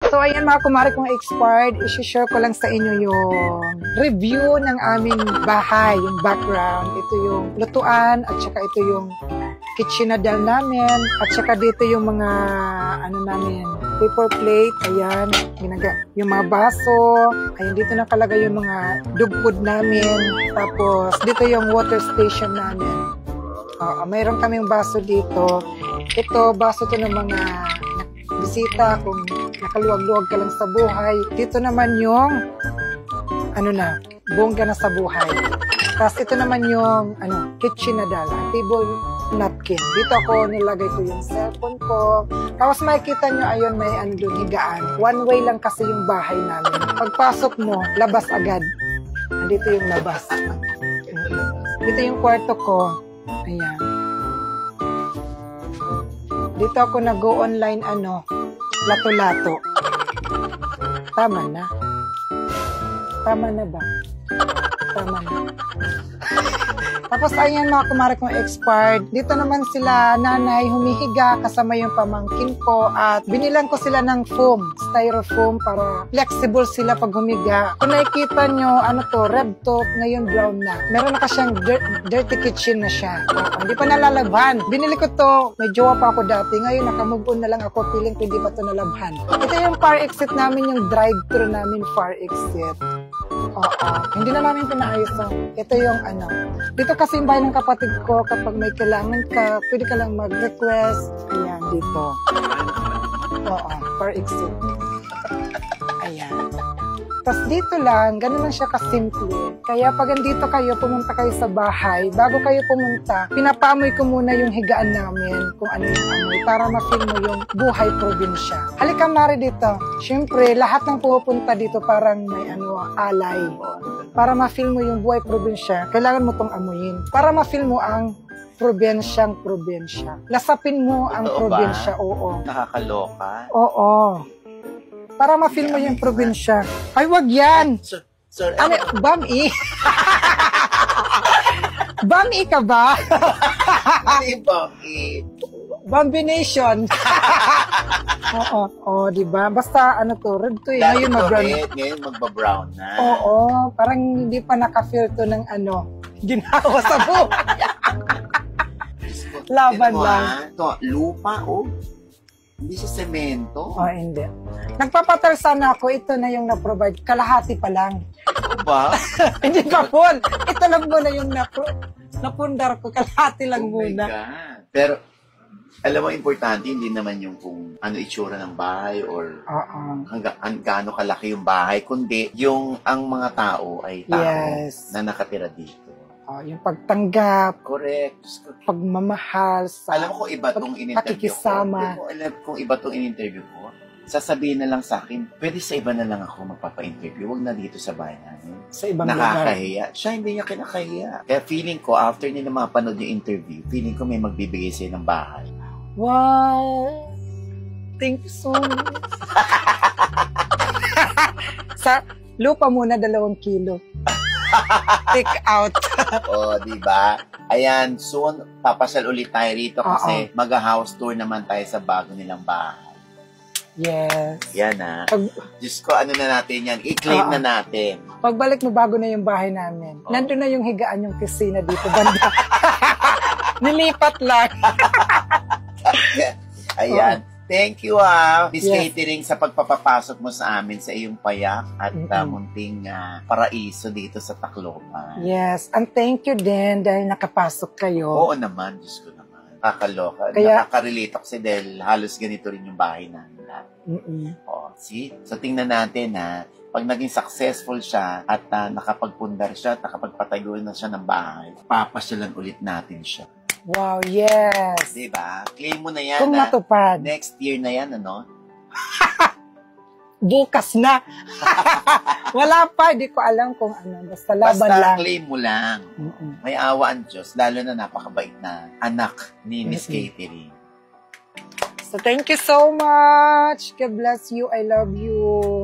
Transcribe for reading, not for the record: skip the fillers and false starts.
So, ayan mga kumare kong expired, isi-share ko lang sa inyo yung review ng aming bahay, yung background. Ito yung lutuan, at saka ito yung kitchenadal namin, at saka dito yung mga, namin, paper plate, ayan, yung mga baso, ayan, dito nakalagay yung mga dog food namin, tapos dito yung water station namin. Mayroon kaming baso dito. Ito, baso to ng mga bisita kung nakaluwag-luwag ka lang sa buhay. Dito naman yung bongga na sa buhay. Tapos ito naman yung kitchenadal, table napkin. Dito ako nilagay ko yung cellphone ko. Tapos makikita nyo, ayun, may doon higaan. One way lang kasi yung bahay namin. Pagpasok mo, labas agad. Dito yung labas. Dito yung kwarto ko. Ayan. Dito ako nag-go online, lato-lato. Tama na. Tama na ba? Tama na. Tapos ayan mga kumare kong expired. Dito naman sila nanay humihiga kasama yung pamangkin ko at binilang ko sila ng foam, styrofoam para flexible sila pag humiga. Kung nakikita nyo, red top, ngayon brown na. Meron na kasyang dirty kitchen na siya. Hindi pa nalalabhan. Binili ko to, may jowa pa ako dati. Ngayon nakamove on na lang ako, feeling ko hindi pa to nalabhan. Ito yung fire exit namin, yung drive-thru namin fire exit. Hindi na namin pinaayos. Ito yung dito kasi yung bahay ng kapatid ko, kapag may kailangan ka, pwede ka lang mag-request. Ayan, dito. For exit. Ayan. Tapos dito lang, ganun lang siya kasimple. Kaya pag andito kayo, pumunta kayo sa bahay, bago kayo pumunta, pinapaamoy ko muna yung higaan namin, kung ano yung amoy, para ma-feel mo yung buhay probinsya. Halika Mari dito. Siyempre, lahat ng pupunta dito parang may alay. Para ma-feel mo yung buhay probinsya, kailangan mo tong amuyin. Para ma-feel mo ang probinsyang probinsya. Lasapin mo ang probinsya, oo. Nakakaloka? Oo. Para ma-feel mo yung probinsya. Ay, wag yan! Sir, Bam-i? Bam-i ka ba? Bam-i? Bambination. Oo, diba? Basta red to eh. Ngayon mag-brown. Ngayon magba-brown na. Oo, parang hindi pa naka-feel to ng ginawa sa buhay. Laban lang. Ito, lupa, Hindi sa semento. Hindi. Nagpapatar sana ako, ito na yung na-provide. Kalahati pa lang. Ba? Hindi pa full. Ito lang muna yung napundar ko. Kalahati lang muna. My God. Pero, alam mo, importante, hindi naman yung kung ano itsura ng bahay or gaano kalaki yung bahay, kundi yung ang mga tao ay tao na nakatira dito. Yung pagtanggap, correct, pagmamahal, alam ko kung iba itong in-interview ko. Alam kung iba itong in-interview ko, sasabihin na lang sa akin, pwede sa iba na lang ako magpapa-interview, huwag na dito sa bahay namin. Sa ibang nakakahiya. Siya hindi niya kinakahiya. Kaya feeling ko, after nila mapanood yung interview, feeling ko may magbibigay sa'yo ng bahay. Wow! Thank you so much. Sa lupa muna 2 kilo. Take out. Diba? Ayan, soon, papasal ulit tayo rito kasi mag-house tour naman tayo sa bago nilang bahay. Yes. Yan Diyos ko, na natin yan? I-claim na natin. Pagbalik mo, bago na yung bahay namin. Nandun na yung higaan yung kusina dito, banda. Nilipat lang. Ayan. Thank you, Miss Catering, sa pagpapapasok mo sa amin sa iyong payak at munting paraiso dito sa Tacloban. Yes, and thank you din dahil nakapasok kayo. Oo naman, Diyos ko naman. Kakaloka. Nakaka-relate ako kasi dahil halos ganito rin yung bahay namin. See? So, tingnan natin, pag naging successful siya at nakapagpundar siya at nakapagpatayo na siya ng bahay, papasyalan ulit natin siya. Wow, yes. Diba? Claim mo na yan. Kung matupad. Next year na yan, Bukas na. Wala pa, di ko alam kung Basta laban lang. Basta claim mo lang. May awa ang Diyos, lalo na napakabait na anak ni Miss Catering. So, thank you so much. God bless you. I love you.